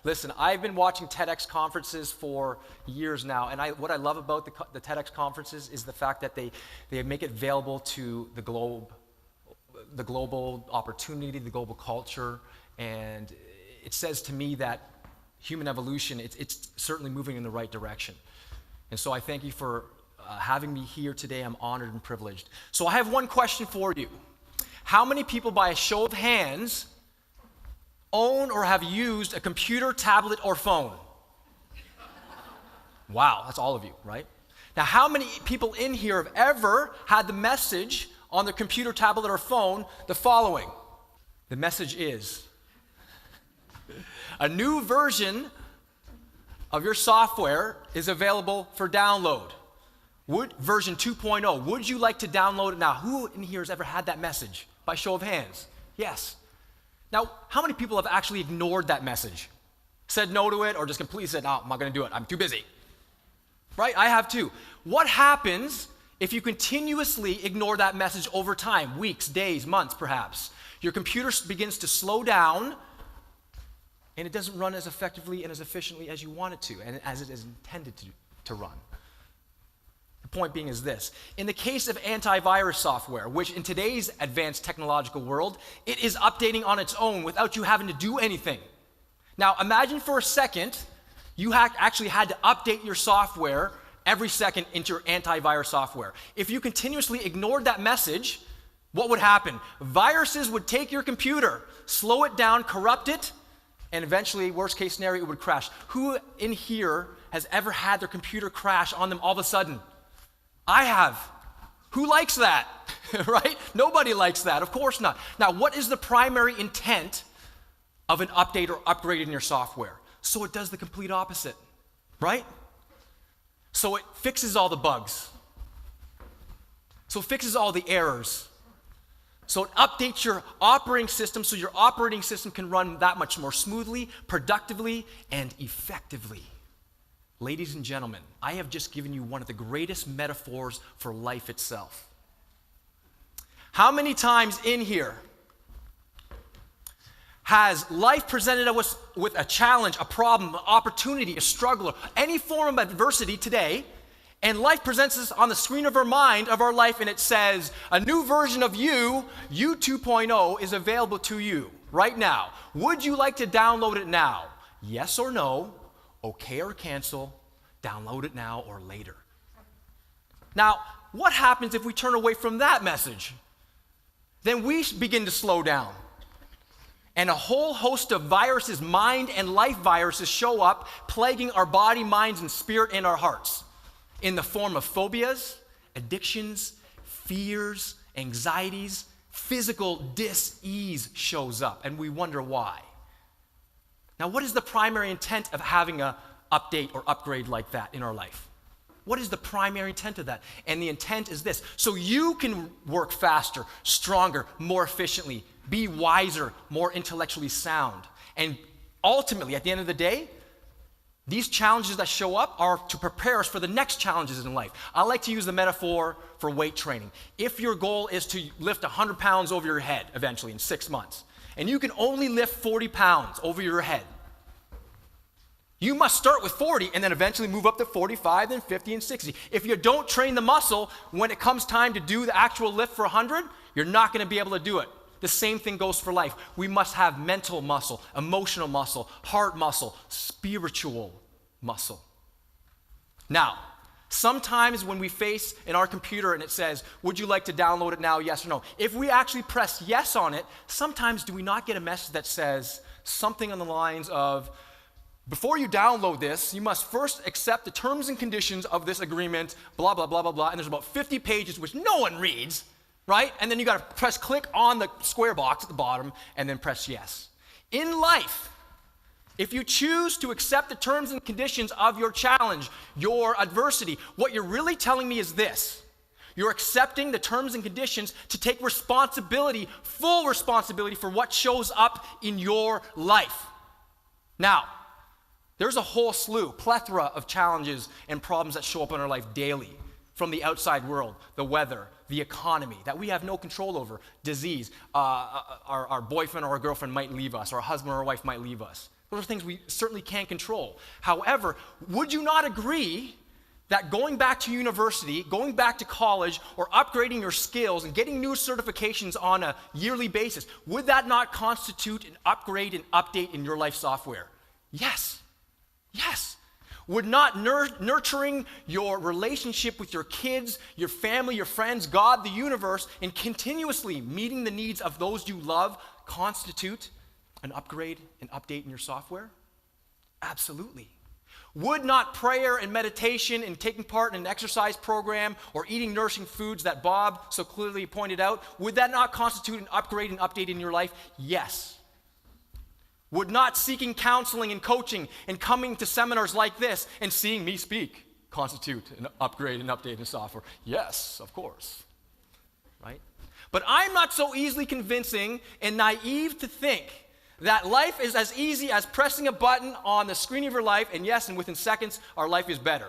Listen, I've been watching TEDx conferences for years now, and what I love about the TEDx conferences is the fact that they make it available to the global opportunity, the global culture, and it says to me that human evolution, it's certainly moving in the right direction. And so I thank you for having me here today. I'm honored and privileged. So I have one question for you. How many people, by a show of hands, own or have used a computer, tablet, or phone? Wow, that's all of you, right? Now, how many people in here have ever had the message on their computer, tablet, or phone the following? The message is, a new version of your software is available for download. Version 2.0, would you like to download it now? Who in here has ever had that message? By show of hands. Yes. Now, how many people have actually ignored that message? Said no to it, or just completely said, no, I'm not going to do it. I'm too busy. Right? I have too. What happens if you continuously ignore that message over time? Weeks, days, months, perhaps. Your computer begins to slow down, and it doesn't run as effectively and as efficiently as you want it to, and as it is intended to run. The point being is this. In the case of antivirus software, which in today's advanced technological world, it is updating on its own without you having to do anything. Now, imagine for a second you actually had to update your software every second into your antivirus software. If you continuously ignored that message, what would happen? Viruses would take your computer, slow it down, corrupt it, and eventually, worst case scenario, it would crash. Who in here has ever had their computer crash on them all of a sudden? I have. Who likes that? Right? Nobody likes that. Of course not. Now, what is the primary intent of an update or upgrade in your software? So it does the complete opposite, right? So it fixes all the bugs. So it fixes all the errors. So it updates your operating system so your operating system can run that much more smoothly, productively, and effectively. Ladies and gentlemen, I have just given you one of the greatest metaphors for life itself. How many times in here has life presented us with a challenge, a problem, an opportunity, a struggle, or any form of adversity today, and life presents us on the screen of our mind, of our life, and it says, a new version of you 2.0, is available to you right now. Would you like to download it now? Yes or no? Okay or cancel, download it now or later. Now, what happens if we turn away from that message? Then we begin to slow down. And a whole host of viruses, mind and life viruses, show up, plaguing our body, minds, and spirit and our hearts in the form of phobias, addictions, fears, anxieties. Physical dis-ease shows up, and we wonder why. Now, what is the primary intent of having an update or upgrade like that in our life? What is the primary intent of that? And the intent is this: so you can work faster, stronger, more efficiently, be wiser, more intellectually sound. And ultimately, at the end of the day, these challenges that show up are to prepare us for the next challenges in life. I like to use the metaphor for weight training. If your goal is to lift 100 pounds over your head eventually in 6 months, and you can only lift 40 pounds over your head, you must start with 40 and then eventually move up to 45, then 50, and 60. If you don't train the muscle, when it comes time to do the actual lift for 100, you're not going to be able to do it. The same thing goes for life. We must have mental muscle, emotional muscle, heart muscle, spiritual muscle. Now, sometimes when we face in our computer and it says, would you like to download it now, yes or no? If we actually press yes on it, sometimes do we not get a message that says something on the lines of, before you download this, you must first accept the terms and conditions of this agreement, blah, blah, blah, blah, blah, and there's about 50 pages which no one reads, right? And then you got to press click on the square box at the bottom and then press yes. In life, if you choose to accept the terms and conditions of your challenge, your adversity, what you're really telling me is this: you're accepting the terms and conditions to take responsibility, full responsibility for what shows up in your life. Now, there's a whole plethora of challenges and problems that show up in our life daily from the outside world, the weather, the economy, that we have no control over, disease, our boyfriend or our girlfriend might leave us, our husband or our wife might leave us. Those are things we certainly can't control. However, would you not agree that going back to university, going back to college, or upgrading your skills and getting new certifications on a yearly basis, would that not constitute an upgrade and update in your life software? Yes. Yes. Would not nurturing your relationship with your kids, your family, your friends, God, the universe, and continuously meeting the needs of those you love constitute an upgrade and update in your software? Absolutely. Would not prayer and meditation and taking part in an exercise program or eating nourishing foods that Bob so clearly pointed out, would that not constitute an upgrade and update in your life? Yes. Would not seeking counseling and coaching and coming to seminars like this and seeing me speak constitute an upgrade and update in software? Yes, of course. Right? But I'm not so easily convincing and naive to think that life is as easy as pressing a button on the screen of your life, and yes, and within seconds, our life is better.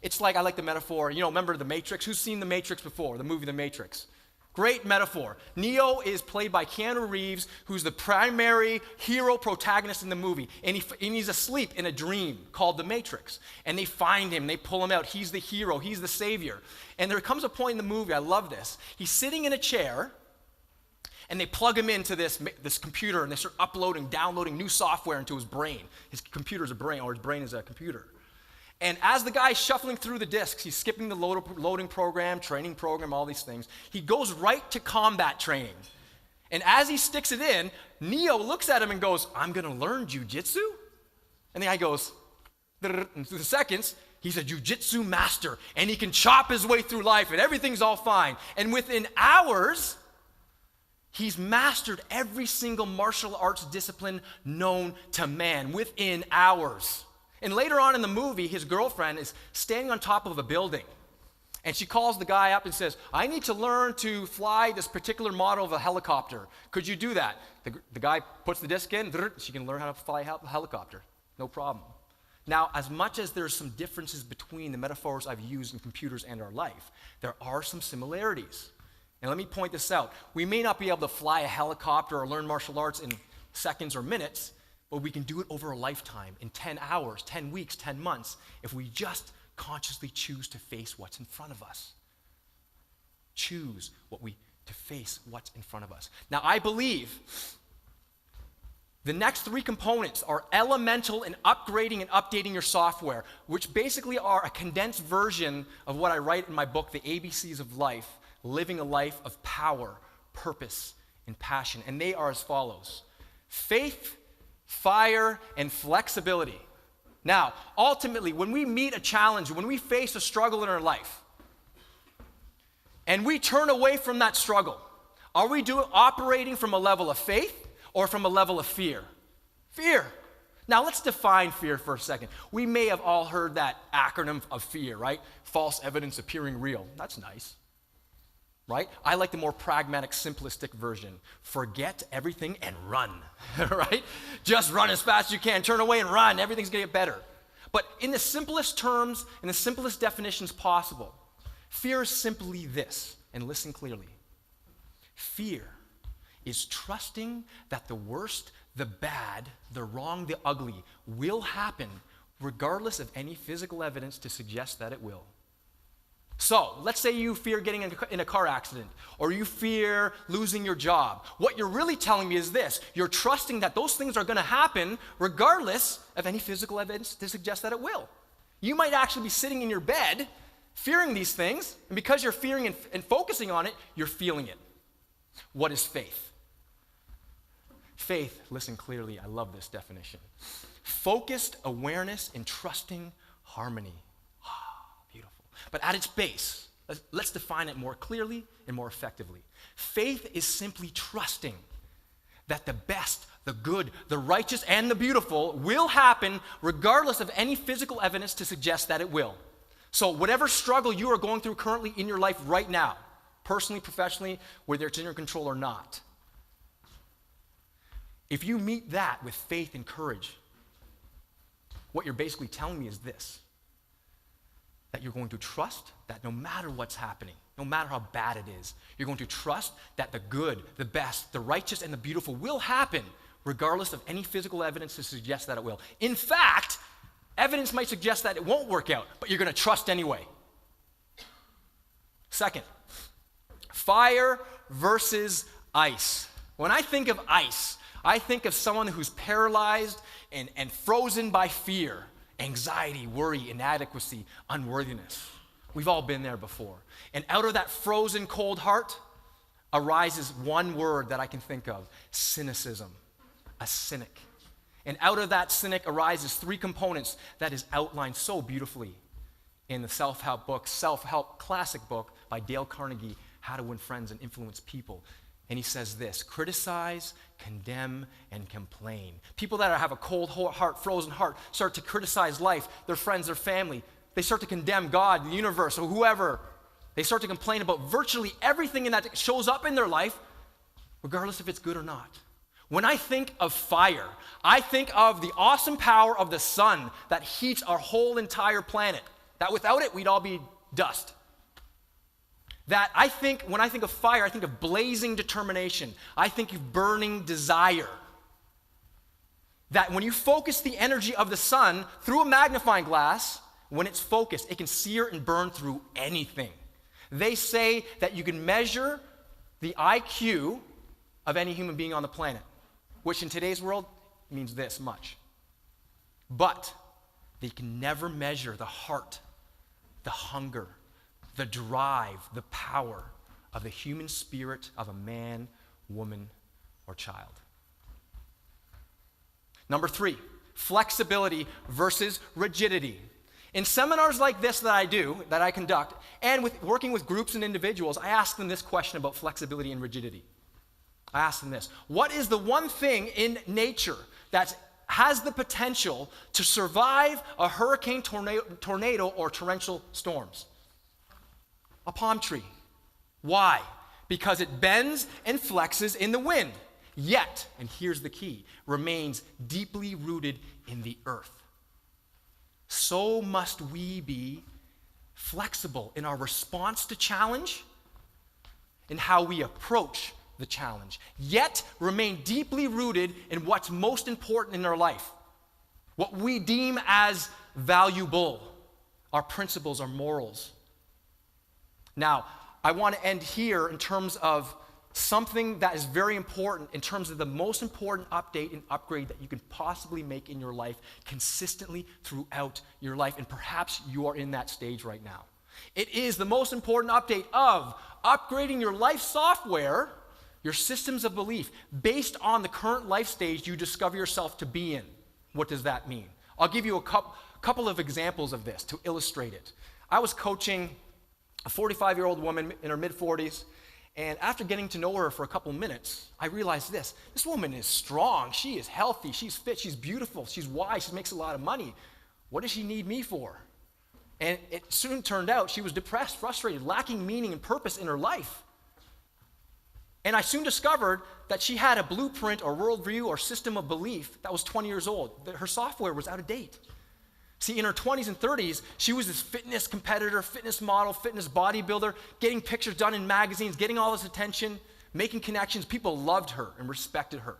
It's like, I like the metaphor, remember The Matrix? Who's seen The Matrix before, the movie The Matrix? Great metaphor. Neo is played by Keanu Reeves, who's the primary hero protagonist in the movie, and he's asleep in a dream called The Matrix. And they find him, they pull him out. He's the hero, he's the savior. And there comes a point in the movie, I love this. He's sitting in a chair, and they plug him into this computer, and they start downloading new software into his brain. His computer's a brain, or his brain is a computer. And as the guy's shuffling through the disks, he's skipping the loading program, training program, all these things. He goes right to combat training. And as he sticks it in, Neo looks at him and goes, "I'm going to learn jujitsu?" And the guy goes, in 2 seconds, he's a jujitsu master, and he can chop his way through life, and everything's all fine. And within hours, he's mastered every single martial arts discipline known to man within hours. And later on in the movie, his girlfriend is standing on top of a building. And she calls the guy up and says, "I need to learn to fly this particular model of a helicopter. Could you do that?" The guy puts the disc in, she can learn how to fly a helicopter. No problem. Now, as much as there's some differences between the metaphors I've used in computers and our life, there are some similarities. And let me point this out. We may not be able to fly a helicopter or learn martial arts in seconds or minutes, but we can do it over a lifetime, in 10 hours, 10 weeks, 10 months, if we just consciously choose to face what's in front of us. Choose to face what's in front of us. Now, I believe the next 3 components are elemental in upgrading and updating your software, which basically are a condensed version of what I write in my book, The ABCs of Life, Living a Life of Power, Purpose, and Passion. And they are as follows: faith, fire, and flexibility. Now, ultimately, when we meet a challenge, when we face a struggle in our life, and we turn away from that struggle, are we operating from a level of faith or from a level of fear? Fear. Now, let's define fear for a second. We may have all heard that acronym of fear, right? False evidence appearing real. That's nice. Right? I like the more pragmatic, simplistic version. Forget everything and run, right? Just run as fast as you can. Turn away and run. Everything's going to get better. But in the simplest terms, in the simplest definitions possible, fear is simply this, and listen clearly. Fear is trusting that the worst, the bad, the wrong, the ugly will happen regardless of any physical evidence to suggest that it will. So, let's say you fear getting in a car accident, or you fear losing your job. What you're really telling me is this: you're trusting that those things are going to happen regardless of any physical evidence to suggest that it will. You might actually be sitting in your bed fearing these things, and because you're fearing and focusing on it, you're feeling it. What is faith? Faith, listen clearly, I love this definition. Focused awareness and trusting harmony. But at its base, let's define it more clearly and more effectively. Faith is simply trusting that the best, the good, the righteous, and the beautiful will happen regardless of any physical evidence to suggest that it will. So whatever struggle you are going through currently in your life right now, personally, professionally, whether it's in your control or not, if you meet that with faith and courage, what you're basically telling me is this: that you're going to trust that no matter what's happening, no matter how bad it is, you're going to trust that the good, the best, the righteous, and the beautiful will happen regardless of any physical evidence to suggest that it will. In fact, evidence might suggest that it won't work out, but you're going to trust anyway. Second, fire versus ice. When I think of ice, I think of someone who's paralyzed and frozen by fear, anxiety, worry, inadequacy, unworthiness. We've all been there before. And out of that frozen cold heart arises one word that I can think of: cynicism, a cynic. And out of that cynic arises three components that is outlined so beautifully in the self-help classic book by Dale Carnegie, How to Win Friends and Influence People. And he says this: criticize, condemn, and complain. People that have a cold heart, frozen heart, start to criticize life, their friends, their family. They start to condemn God, the universe, or whoever. They start to complain about virtually everything that shows up in their life, regardless if it's good or not. When I think of fire, I think of the awesome power of the sun that heats our whole entire planet. That without it, we'd all be dust. When I think of fire, I think of blazing determination. I think of burning desire. That when you focus the energy of the sun through a magnifying glass, when it's focused, it can sear and burn through anything. They say that you can measure the IQ of any human being on the planet, which in today's world means this much. But they can never measure the heart, the hunger, the drive, the power of the human spirit of a man, woman, or child. Number 3, flexibility versus rigidity. In seminars like this that I conduct, and with working with groups and individuals, I ask them this question about flexibility and rigidity. I ask them this: what is the one thing in nature that has the potential to survive a hurricane, tornado, or torrential storms? A palm tree. Why? Because it bends and flexes in the wind, yet, and here's the key, remains deeply rooted in the earth. So must we be flexible in our response to challenge and how we approach the challenge, yet remain deeply rooted in what's most important in our life, what we deem as valuable, our principles, our morals. Now, I want to end here in terms of something that is very important, in terms of the most important update and upgrade that you can possibly make in your life consistently throughout your life, and perhaps you are in that stage right now. It is the most important update of upgrading your life software, your systems of belief, based on the current life stage you discover yourself to be in. What does that mean? I'll give you a couple of examples of this to illustrate it. I was coaching a 45-year-old woman in her mid-40s, and after getting to know her for a couple minutes, I realized this: this woman is strong, she is healthy, she's fit, she's beautiful, she's wise, she makes a lot of money. What does she need me for? And it soon turned out she was depressed, frustrated, lacking meaning and purpose in her life. And I soon discovered that she had a blueprint or worldview or system of belief that was 20 years old, that her software was out of date. See, in her 20s and 30s, she was this fitness competitor, fitness model, fitness bodybuilder, getting pictures done in magazines, getting all this attention, making connections. People loved her and respected her.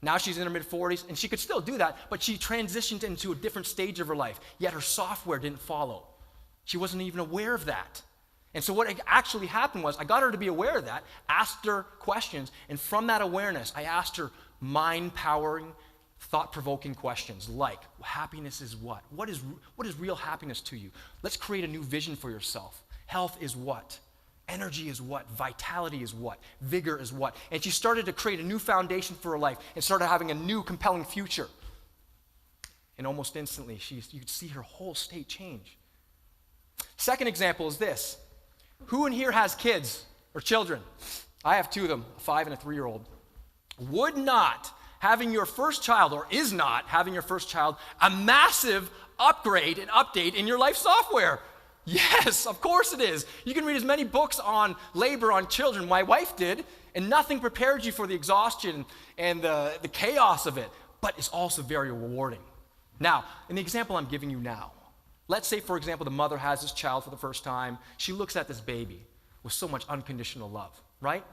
Now she's in her mid-40s, and she could still do that, but she transitioned into a different stage of her life, yet her software didn't follow. She wasn't even aware of that. And so what actually happened was I got her to be aware of that, asked her questions, and from that awareness, I asked her mind-powering, thought-provoking questions like, happiness is what? What is real happiness to you? Let's create a new vision for yourself. Health is what? Energy is what? Vitality is what? Vigor is what? And she started to create a new foundation for her life and started having a new compelling future. And almost instantly, you could see her whole state change. Second example is this. Who in here has kids or children? I have 2 of them, a 5 and a 3-year-old. Would not having your first child, or is not having your first child, a massive upgrade and update in your life software? Yes, of course it is. You can read as many books on labor, on children. My wife did, and nothing prepared you for the exhaustion and the chaos of it, but it's also very rewarding. Now, in the example I'm giving you now, let's say, for example, the mother has this child for the first time. She looks at this baby with so much unconditional love, right?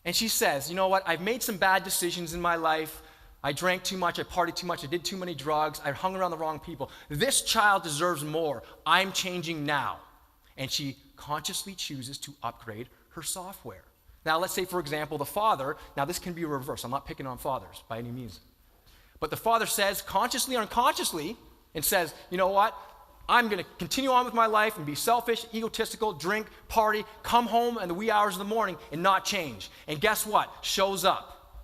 And she says, you know what, I've made some bad decisions in my life. I drank too much, I partied too much, I did too many drugs, I hung around the wrong people. This child deserves more. I'm changing now. And she consciously chooses to upgrade her software. Now, let's say, for example, the father, now this can be reversed. I'm not picking on fathers by any means. But the father says, consciously or unconsciously, and says, you know what, I'm going to continue on with my life and be selfish, egotistical, drink, party, come home in the wee hours of the morning and not change. And guess what? Shows up.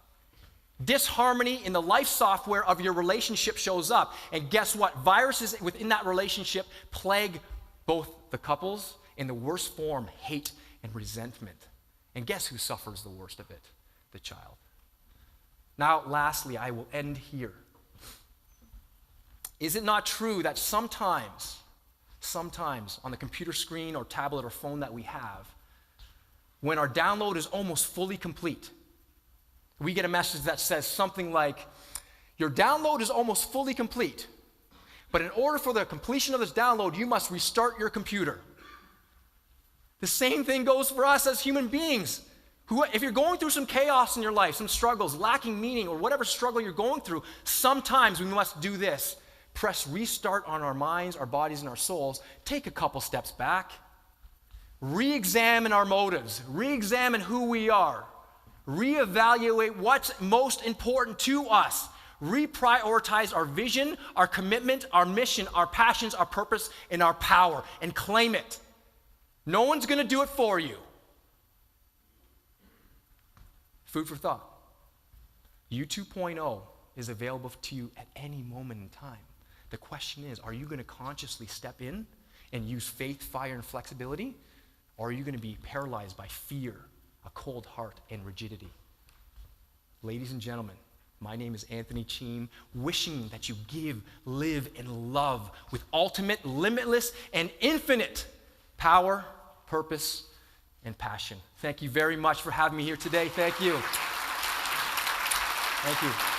Disharmony in the life software of your relationship shows up. And guess what? Viruses within that relationship plague both the couples in the worst form, hate and resentment. And guess who suffers the worst of it? The child. Now, lastly, I will end here. Is it not true that sometimes on the computer screen or tablet or phone that we have, when our download is almost fully complete, we get a message that says something like, your download is almost fully complete, but in order for the completion of this download, you must restart your computer. The same thing goes for us as human beings. If you're going through some chaos in your life, some struggles, lacking meaning, or whatever struggle you're going through, sometimes we must do this. Press restart on our minds, our bodies, and our souls. Take a couple steps back. Re-examine our motives. Re-examine who we are. Reevaluate what's most important to us. Reprioritize our vision, our commitment, our mission, our passions, our purpose, and our power, and claim it. No one's going to do it for you. Food for thought. You 2.0 is available to you at any moment in time. The question is, are you going to consciously step in and use faith, fire, and flexibility? Or are you going to be paralyzed by fear, a cold heart, and rigidity? Ladies and gentlemen, my name is Anthony Cheam, wishing that you give, live, and love with ultimate, limitless, and infinite power, purpose, and passion. Thank you very much for having me here today. Thank you. Thank you.